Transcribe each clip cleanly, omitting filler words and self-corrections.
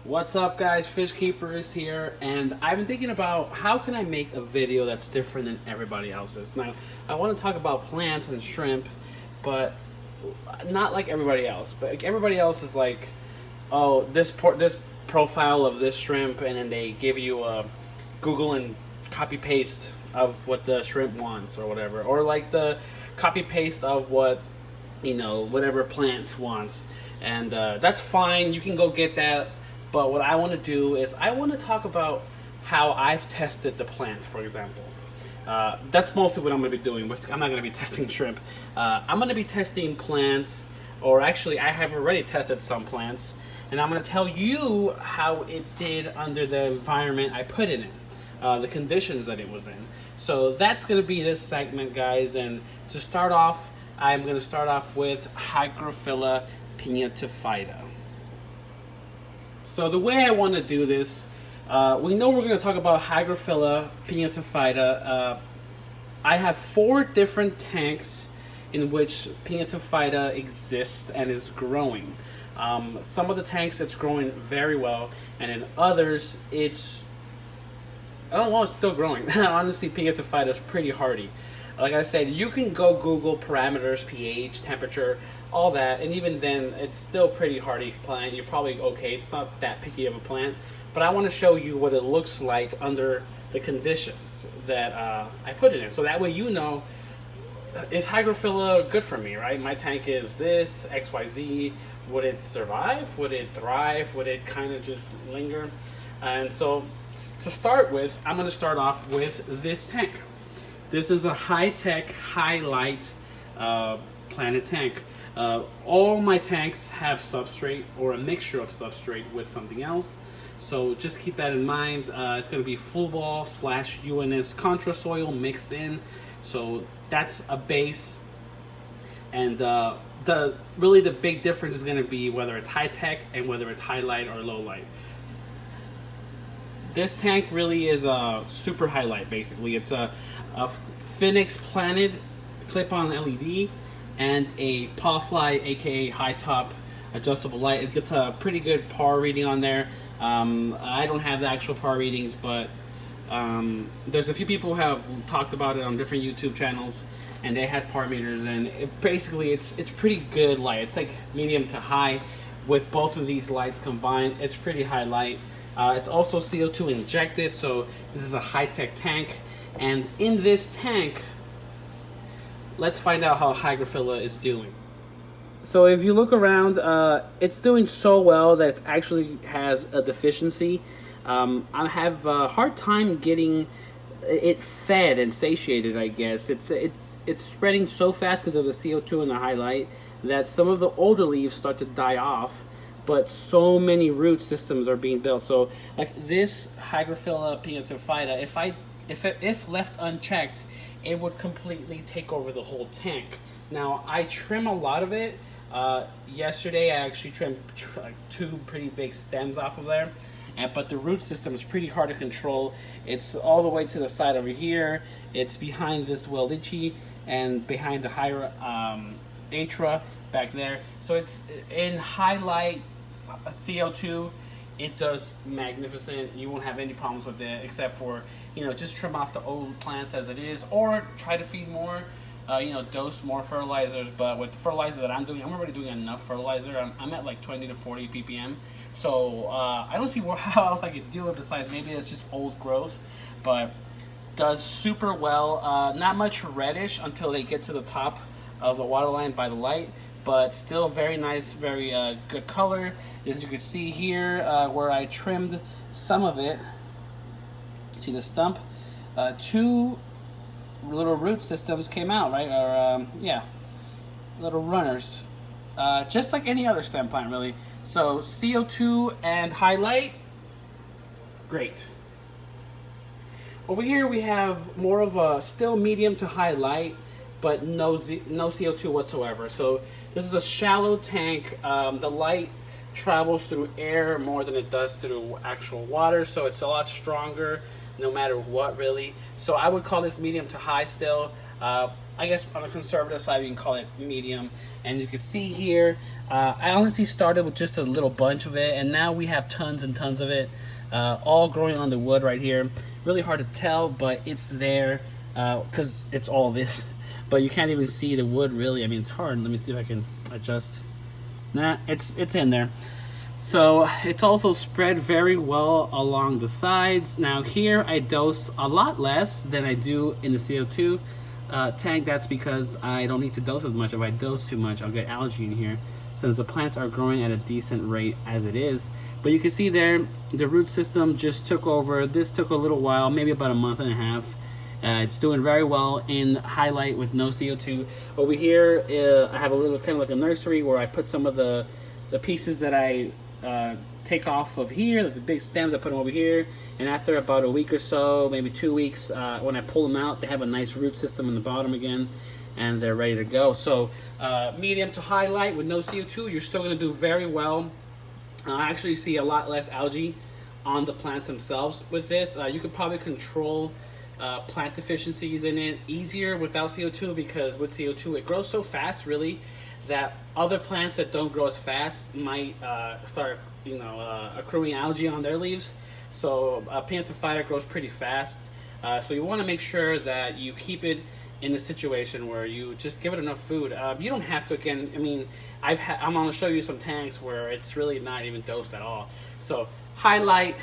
What's up, guys? Fish Keeper is here, and I've been thinking about how can I make a video that's different than everybody else's. Now, I want to talk about plants and shrimp, but not like everybody else. But like everybody else is like, oh, this profile of this shrimp, and then they give you a Google and copy paste of what the shrimp wants or whatever, or like the copy paste of what whatever plant wants, and that's fine. You can go get that. But what I want to do is I want to talk about how I've tested the plants, for example. That's mostly what I'm going to be doing. I'm not going to be testing shrimp. I'm going to be testing plants, or actually I have already tested some plants, and I'm going to tell you how it did under the environment I put it in, the conditions that it was in. So that's going to be this segment, guys. And to start off, I'm going to start off with Hygrophila Pinnatifida. So the way I want to do this, we know we're going to talk about Hygrophila Pinnatifida. I have 4 different tanks in which Pinnatifida exists and is growing. Some of the tanks it's growing very well, and in others it's still growing. Honestly, Pinnatifida is pretty hardy. Like I said, you can go Google parameters, pH, temperature, all that, and even then, it's still pretty hardy plant. You're probably okay. It's not that picky of a plant, but I want to show you what it looks like under the conditions that I put it in. So that way you know, is Hygrophila good for me, right? My tank is this, XYZ. Would it survive? Would it thrive? Would it kind of just linger? And so to start with, I'm going to start off with this tank. This is a high-tech, high-light planet tank. All my tanks have substrate or a mixture of substrate with something else. So just keep that in mind. It's going to be full ball / UNS contra soil mixed in. So that's a base. And really the big difference is going to be whether it's high-tech and whether it's high-light or low-light. This tank really is a super highlight, basically. It's a Phoenix Planet clip-on LED and a Pawfly, aka high top adjustable light. It gets a pretty good PAR reading on there. I don't have the actual PAR readings, but there's a few people who have talked about it on different YouTube channels, and they had PAR meters, and it's pretty good light. It's like medium to high. With both of these lights combined, it's pretty high light. It's also CO2 injected, so this is a high-tech tank. And in this tank, let's find out how Hygrophila is doing. So if you look around, it's doing so well that it actually has a deficiency. I have a hard time getting it fed and satiated, I guess. It's spreading so fast because of the CO2 and the high light that some of the older leaves start to die off. But so many root systems are being built. So like this Hygrophila Pinnatifida, if left unchecked, it would completely take over the whole tank. Now I trim a lot of it. Yesterday I actually trimmed 2 pretty big stems off of there. But the root system is pretty hard to control. It's all the way to the side over here. It's behind this Wellichi and behind the Atra back there. So it's in highlight CO2. It does magnificent. You won't have any problems with it, except for just trim off the old plants as it is, or try to feed more. Dose more fertilizers. But with the fertilizer that I'm doing, I'm already doing enough fertilizer. I'm at like 20 to 40 ppm. So I don't see how else I could do it besides maybe it's just old growth, but does super well. Not much reddish until they get to the top of the water line by the light, but still very nice, very good color. As you can see here, where I trimmed some of it, see the stump, 2 little root systems came out, right? Or little runners, just like any other stem plant, really. So CO2 and highlight, great. Over here we have more of a still medium to high light, but no CO2 whatsoever. So this is a shallow tank. The light travels through air more than it does through actual water, so it's a lot stronger no matter what, really. So I would call this medium to high still. I guess on the conservative side, you can call it medium. And you can see here, I honestly started with just a little bunch of it, and now we have tons and tons of it, all growing on the wood right here. Really hard to tell, but it's there because it's all this. But you can't even see the wood really. I mean, it's hard. Let me see if I can adjust. Nah, it's in there. So it's also spread very well along the sides. Now here I dose a lot less than I do in the CO2 tank. That's because I don't need to dose as much. If I dose too much, I'll get algae in here, since the plants are growing at a decent rate as it is. But you can see there, the root system just took over. This took a little while, maybe about a month and a half. It's doing very well in highlight with no CO2. Over here, I have a little kind of like a nursery where I put some of the pieces that I take off of here, the big stems, I put them over here, and after about a week or so, maybe 2 weeks, when I pull them out, they have a nice root system in the bottom again, and they're ready to go. So medium to highlight with no CO2, you're still going to do very well. I actually see a lot less algae on the plants themselves with this. You could probably control plant deficiencies in it easier without CO2, because with CO2 it grows so fast really that other plants that don't grow as fast might start accruing algae on their leaves. So Pinnatifida grows pretty fast, so you want to make sure that you keep it in a situation where you just give it enough food. You don't have to, again, I mean, I'm going to show you some tanks where it's really not even dosed at all. So highlight,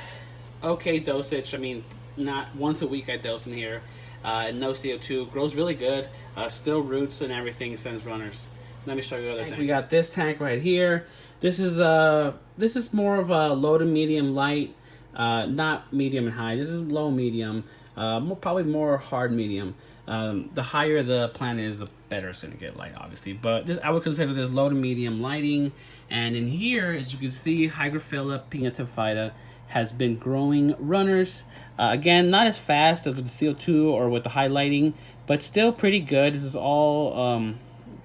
okay dosage, I mean, not once a week I dose in here, no CO2, grows really good, still roots and everything, sends runners. Let me show you other tank. We got this tank right here. This is more of a low to medium light, not medium and high. This is low medium, probably more hard medium. The higher the plant is, the better it's gonna get light, obviously. But this, I would consider this low to medium lighting. And in here, as you can see, Hygrophila pinnatifida has been growing runners. Again, not as fast as with the CO2 or with the highlighting, but still pretty good. This is all,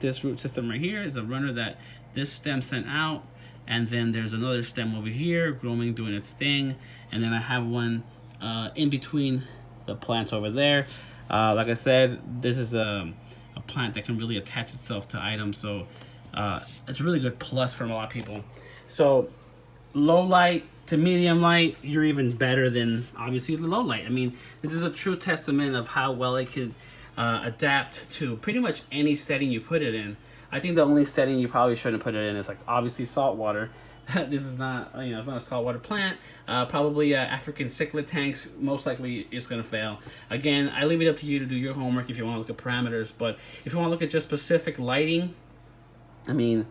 this root system right here is a runner that this stem sent out. And then there's another stem over here growing, doing its thing. And then I have one in between the plants over there. Like I said, this is a plant that can really attach itself to items. So it's a really good plus from a lot of people. So low light to medium light, you're even better than obviously the low light. I mean, this is a true testament of how well it can adapt to pretty much any setting you put it in. I think the only setting you probably shouldn't put it in is like obviously salt water. This is not, it's not a saltwater plant. Probably African cichlid tanks, most likely it's gonna fail. Again, I leave it up to you to do your homework if you want to look at parameters, but if you want to look at just specific lighting, I mean,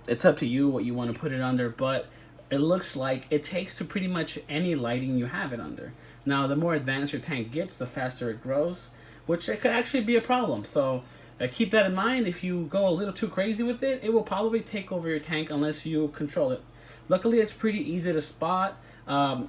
it's up to you what you want to put it under, but it looks like it takes to pretty much any lighting you have it under. Now, the more advanced your tank gets, the faster it grows, which it could actually be a problem. So keep that in mind. If you go a little too crazy with it, it will probably take over your tank unless you control it. Luckily, it's pretty easy to spot.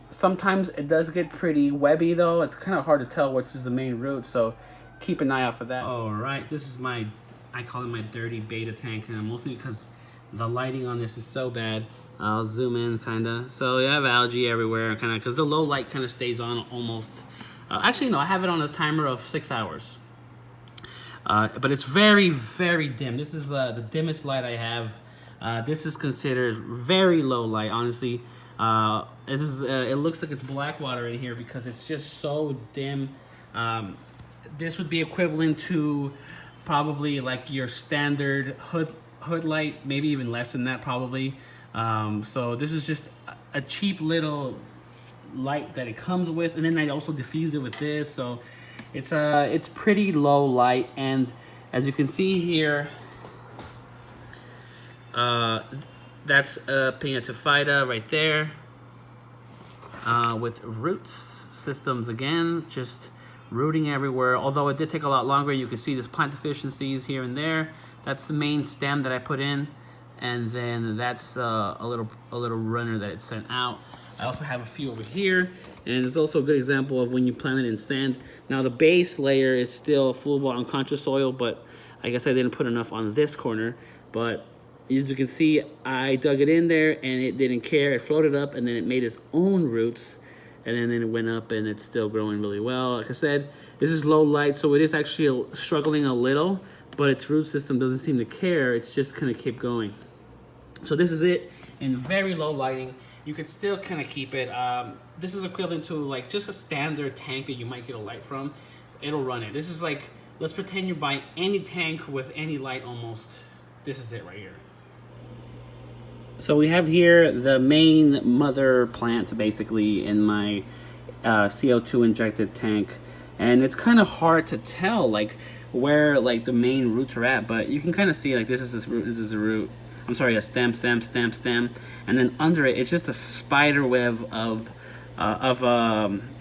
Sometimes it does get pretty webby though. It's kind of hard to tell which is the main root, so keep an eye out for that. All right, this is my, I call it my dirty beta tank, and mostly because the lighting on this is so bad. I'll zoom in kinda. So you have algae everywhere, kinda, because the low light kind of stays on almost. Actually, no, I have it on a timer of 6 hours. But it's very, very dim. This is the dimmest light I have. This is considered very low light, honestly. This is, it looks like it's black water in here because it's just so dim. This would be equivalent to probably like your standard hood light, maybe even less than that probably. So this is just a cheap little light that it comes with, and then I also diffuse it with this. So it's pretty low light, and as you can see here, that's Pinnatifida right there, with root systems again, just rooting everywhere. Although it did take a lot longer, you can see there's plant deficiencies here and there. That's the main stem that I put in, and then that's a little runner that it sent out. I also have a few over here, and it's also a good example of when you plant it in sand. Now the base layer is still flowable unconscious soil, but I guess I didn't put enough on this corner. But as you can see, I dug it in there and it didn't care. It floated up and then it made its own roots. and then it went up, and it's still growing really well. Like I said, this is low light, so it is actually struggling a little, but its root system doesn't seem to care. It's just gonna keep going. So this is it in very low lighting. You could still kind of keep it. This is equivalent to like just a standard tank that you might get a light from. It'll run it. This is like, let's pretend you buy any tank with any light almost. This is it right here. So we have here the main mother plant basically in my CO2 injected tank, and it's kind of hard to tell like where like the main roots are at, but you can kind of see like this is root, this is a root. I'm sorry, a stem, and then under it, it's just a spider web of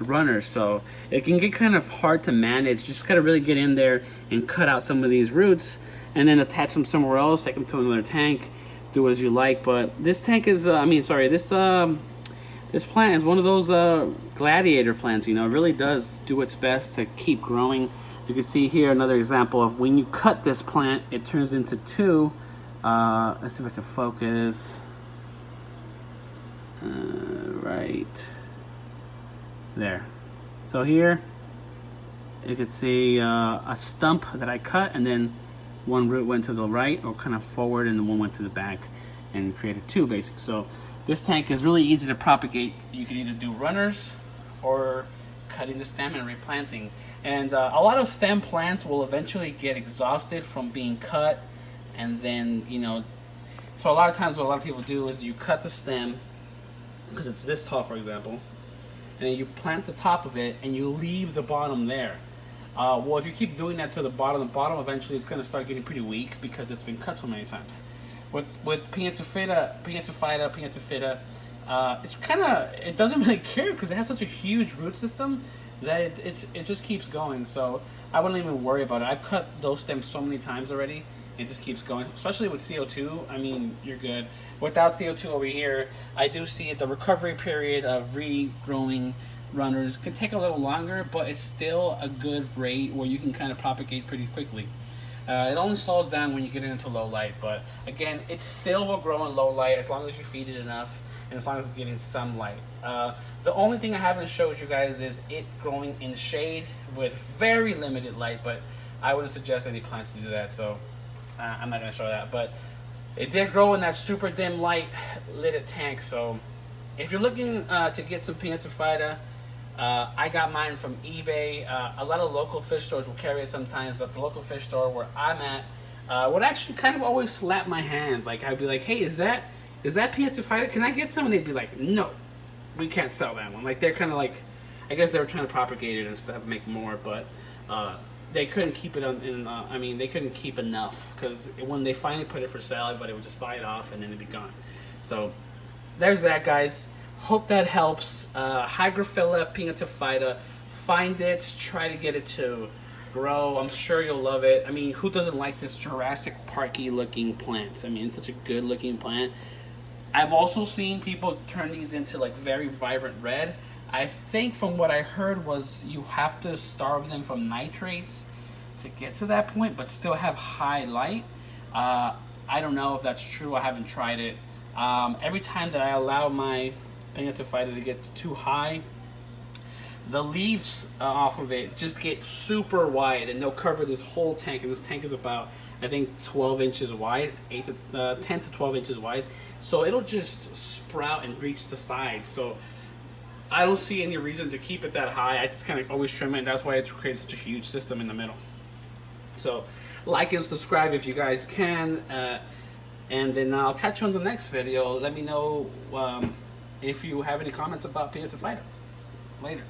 runners. So it can get kind of hard to manage. Just gotta really get in there and cut out some of these roots, and then attach them somewhere else, take them to another tank, do as you like. But this tank is, this plant is one of those gladiator plants. You know, it really does do its best to keep growing. As you can see here, another example of when you cut this plant, it turns into two. Let's see if I can focus. Right there. So here you can see a stump that I cut, and then one root went to the right or kind of forward, and one went to the back and created two basically. So this tank is really easy to propagate. You can either do runners or cutting the stem and replanting. And a lot of stem plants will eventually get exhausted from being cut. And then, you know, so a lot of times what a lot of people do is you cut the stem, because it's this tall, for example, and then you plant the top of it and you leave the bottom there. Well, if you keep doing that to the bottom eventually is going to start getting pretty weak because it's been cut so many times. With Pinnatifida, it's kind of, it doesn't really care because it has such a huge root system that it just keeps going. So I wouldn't even worry about it. I've cut those stems so many times already. It just keeps going, especially with CO2. I mean, you're good. Without CO2 over here, I do see the recovery period of regrowing runners could take a little longer, but it's still a good rate where you can kind of propagate pretty quickly. It only slows down when you get into low light, but again, it still will grow in low light as long as you feed it enough and as long as it's getting some light. The only thing I haven't showed you guys is it growing in shade with very limited light, but I wouldn't suggest any plants to do that, so I'm not going to show that. But it did grow in that super dim light lidded tank. So if you're looking to get some Pinnatifida, I got mine from eBay. A lot of local fish stores will carry it sometimes, but the local fish store where I'm at would actually kind of always slap my hand. Like, I'd be like, hey, is that Pinnatifida? Can I get some? And they'd be like, no, we can't sell that one. Like, they're kind of like, I guess they were trying to propagate it and stuff, make more, but they couldn't keep it they couldn't keep enough, because when they finally put it for sale, everybody would just buy it off and then it'd be gone. So there's that, guys. Hope that helps. Hygrophila Pinnatifida. Find it, try to get it to grow. I'm sure you'll love it. I mean, who doesn't like this Jurassic Parky looking plant? I mean, it's such a good looking plant. I've also seen people turn these into like very vibrant red. I think from what I heard was you have to starve them from nitrates to get to that point, but still have high light. I don't know if that's true. I haven't tried it. Every time that I allow my Pinnatifida to get too high, the leaves off of it just get super wide, and they'll cover this whole tank. And this tank is about, I think, 12 inches wide, 10 to 12 inches wide. So it'll just sprout and reach the side. So I don't see any reason to keep it that high. I just kind of always trim it, and that's why it's created such a huge system in the middle. So like and subscribe if you guys can, and then I'll catch you on the next video. Let me know if you have any comments about Pinnatifida later.